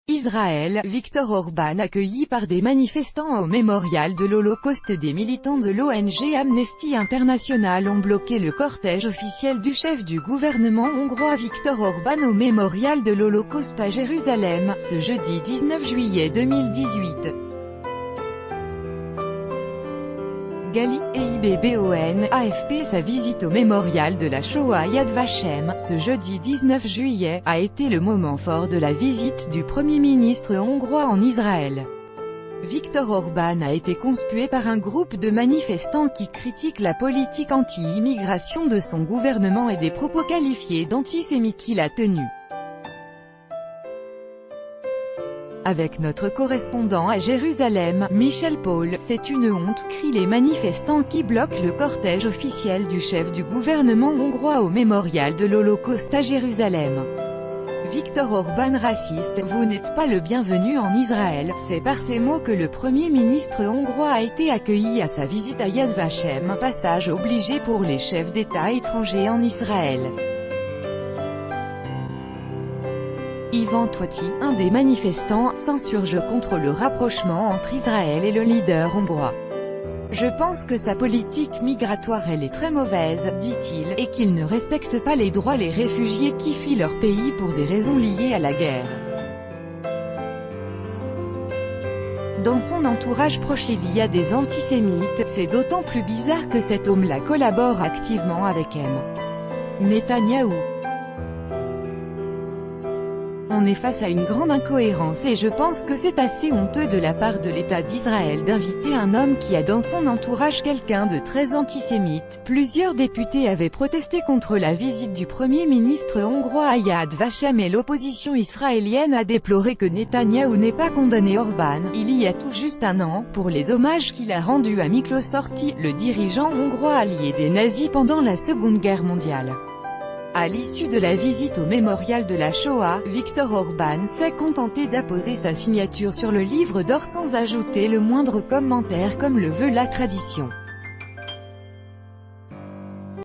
Israël, Viktor Orban accueilli par des manifestants au mémorial de l'Holocauste. Des militants de l'ONG Amnesty International ont bloqué le cortège officiel du chef du gouvernement hongrois Viktor Orban au mémorial de l'Holocauste à Jérusalem, ce jeudi 19 juillet 2018. Gali, EIBBON, AFP. Sa visite au mémorial de la Shoah Yad Vashem, ce jeudi 19 juillet, a été le moment fort de la visite du Premier ministre hongrois en Israël. Viktor Orban a été conspué par un groupe de manifestants qui critiquent la politique anti-immigration de son gouvernement et des propos qualifiés d'antisémites qu'il a tenus. Avec notre correspondant à Jérusalem, Michel Paul, c'est une honte, crient les manifestants qui bloquent le cortège officiel du chef du gouvernement hongrois au mémorial de l'Holocauste à Jérusalem. Viktor Orban raciste, vous n'êtes pas le bienvenu en Israël, c'est par ces mots que le Premier ministre hongrois a été accueilli à sa visite à Yad Vashem, un passage obligé pour les chefs d'État étrangers en Israël. Ivan Toiti, un des manifestants, s'insurge contre le rapprochement entre Israël et le leader hongrois. Je pense que sa politique migratoire elle est très mauvaise, dit-il, et qu'il ne respecte pas les droits des réfugiés qui fuient leur pays pour des raisons liées à la guerre. Dans son entourage proche il y a des antisémites, c'est d'autant plus bizarre que cet homme-là collabore activement avec Netanyahou. On est face à une grande incohérence et je pense que c'est assez honteux de la part de l'État d'Israël d'inviter un homme qui a dans son entourage quelqu'un de très antisémite. Plusieurs députés avaient protesté contre la visite du Premier ministre hongrois à Yad Vashem et l'opposition israélienne a déploré que Netanyahou n'ait pas condamné Orban, il y a tout juste un an, pour les hommages qu'il a rendus à Miklos Horthy, le dirigeant hongrois allié des nazis pendant la Seconde Guerre mondiale. À l'issue de la visite au mémorial de la Shoah, Viktor Orban s'est contenté d'apposer sa signature sur le livre d'or sans ajouter le moindre commentaire comme le veut la tradition.